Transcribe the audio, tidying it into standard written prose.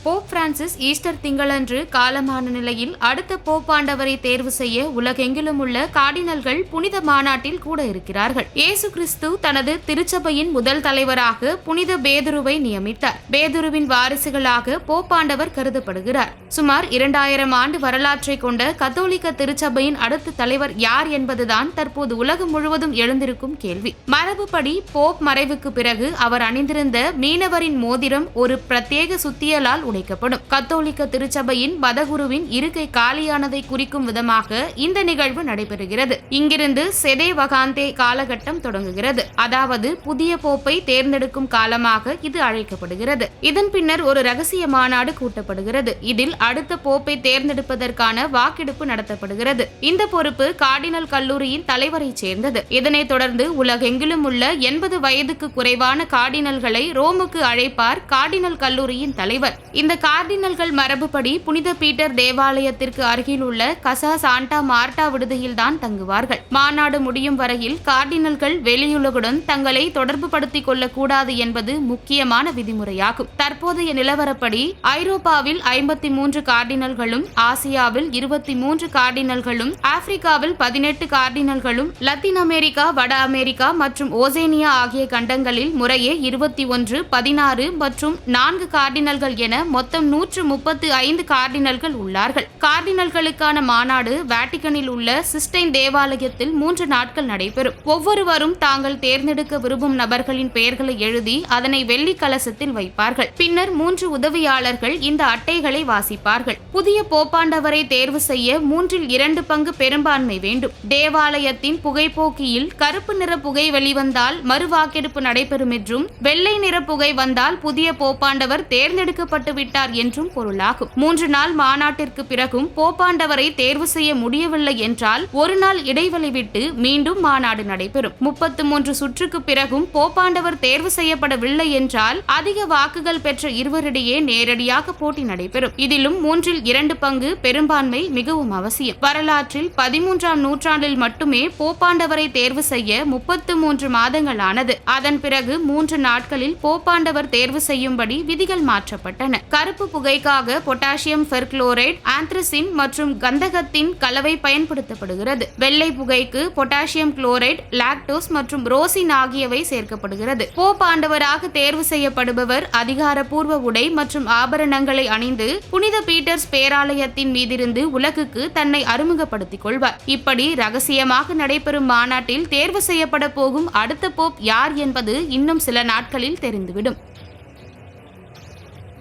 Pope Francis Easter திங்களன்று காலமான நிலையில் அடுத்த போப்பாண்டவரை தேர்வு செய்ய உலகெங்கிலும் உள்ள கார்டினல்கள் புனித மாநாட்டில் கூட இருக்கிறார்கள். இயேசு கிறிஸ்து தனது திருச்சபையின் முதல் தலைவராக புனித பேதுருவை நியமித்தார். பேதுருவின் வாரிசுகளாக போப்பாண்டவர் கருதப்படுகிறார். சுமார் 2000 ஆண்டு வரலாற்றை கொண்ட கத்தோலிக்க திருச்சபையின் அடுத்த தலைவர் யார் என்பதுதான் தற்போது உலகம் முழுவதும் எழுந்திருக்கும் கேள்வி. மரபுப்படி போப் மறைவுக்கு பிறகு அவர் அணிந்திருந்த மீனவரின் மோதிரம் ஒரு பிரத்யேக சுத்தியலால் உடைக்கப்படும். கத்தோலிக்க திருச்சபையின் மதகுருவின் இருக்கை காலியானதை குறிக்கும் விதமாக இந்த நிகழ்வு நடைபெறுகிறது. இங்கிருந்து செதே வகாந்தே காலகட்டம் தொடங்குகிறது. அதாவது புதிய போப்பை தேர்ந்தெடுக்கும் காலமாக இது அழைக்கப்படுகிறது. இதன் பின்னர் ஒரு ரகசிய மாநாடு கூட்டப்படுகிறது. இதில் அடுத்த போப்பை தேர்ந்தெடுப்பதற்கான வாக்கெடுப்பு நடத்தப்படுகிறது. இந்த பொறுப்பு கார்டினல் கல்லூரியின் தலைவரை சேர்ந்தது. இதனைத் தொடர்ந்து உலகெங்கிலும் உள்ள 80 வயதுக்கு குறைவான கார்டினல்களை ரோமுக்கு அழைப்பார் கார்டினல் கல்லூரியின் தலைவர். இந்த கார்டினல்கள் மரபுப்படி புனித பீட்டர் தேவாலயத்திற்கு அருகில் உள்ள கசா சாண்டா மார்டா விடுதியில்தான் தங்குவார்கள். மாநாடு முடியும் வரையில் கார்டினல்கள் வெளியுலகுடன் தங்களை தொடர்பு படுத்திக் கொள்ளக்கூடாது என்பது முக்கியமான விதிமுறையாகும். தற்போதைய நிலவரப்படி ஐரோப்பாவில் 53 கார்டினல்களும், ஆசியாவில் 23 கார்டினல்களும், ஆப்பிரிக்காவில் 18 கார்டினல்களும், லத்தீன் அமெரிக்கா, வட அமெரிக்கா மற்றும் ஓசேனியா ஆகிய கண்டங்களில் முறையே 21, 16 மற்றும் 4 கார்டினல்கள் என மொத்தம் 135 கார்டினல்கள் உள்ளார்கள். கார்டினல்களுக்கான மாநாடு வாட்டிகனில் உள்ள சிஸ்டைன் தேவாலயத்தில் 3 நாட்கள் நடைபெறும். ஒவ்வொருவரும் தாங்கள் தேர்ந்தெடுக்க விரும்பும் நபர்களின் பெயர்களை எழுதி அதனை வெள்ளி கலசத்தில் வைப்பார்கள். பின்னர் 3 உதவியாளர்கள் இந்த அட்டைகளை வாசிப்பார்கள். புதிய போப்பாண்டவரை தேர்வு செய்ய 3/2 பங்கு பெரும்பான்மை வேண்டும். தேவாலயத்தின் புகைப்போக்கியில் கருப்பு நிற புகை வெளிவந்தால் மறுவாக்கெடுப்பு நடைபெறும் என்றும், வெள்ளை நிற புகை வந்தால் புதிய போப்பாண்டவர் தேர்ந்தெடுக்கப்பட்டு விட்டார் என்றும் பொருளாகும். 3 நாள் மாநாட்டிற்கு பிறகும் போப்பாண்டவரை தேர்வு செய்ய முடியவில்லை என்றால் ஒரு நாள் இடைவெளி விட்டு மீண்டும் மாநாடு நடைபெறும். 33 சுற்றுக்கு பிறகும் போப்பாண்டவர் தேர்வு செய்யப்படவில்லை என்றால் அதிக வாக்குகள் பெற்ற இருவரிடையே நேரடியாக போட்டி நடைபெறும். இதிலும் 3/2 பங்கு பெரும்பான்மை மிகவும் அவசியம். வரலாற்றில் 13ஆம் நூற்றாண்டில் மட்டுமே போப்பாண்டவரை தேர்வு செய்ய 33 மாதங்கள் ஆனது. அதன் பிறகு 3 நாட்களில் போப்பாண்டவர் தேர்வு செய்யும்படி விதிகள் மாற்றப்பட்டன. கருப்பு புகைக்காக பொட்டாசியம் பெர்குளோரைடு, ஆந்த்ரசின் மற்றும் கந்தகத்தின் கலவை பயன்படுத்தப்படுகிறது. வெள்ளை புகைக்கு பொட்டாசியம் குளோரைடு, லாக்டோஸ் மற்றும் ரோசின் ஆகியவை சேர்க்கப்படுகிறது. போப் ஆண்டவராக தேர்வு செய்யப்படுபவர் அதிகாரப்பூர்வ உடை மற்றும் ஆபரணங்களை அணிந்து புனித பீட்டர்ஸ் பேராலயத்தின் மீதிருந்து உலகுக்கு தன்னை அறிமுகப்படுத்திக் கொள்வார். இப்படி ரகசியமாக நடைபெறும் மாநாட்டில் தேர்வு செய்யப்பட போகும் அடுத்த போப் யார் என்பது இன்னும் சில நாட்களில் தெரிந்துவிடும்.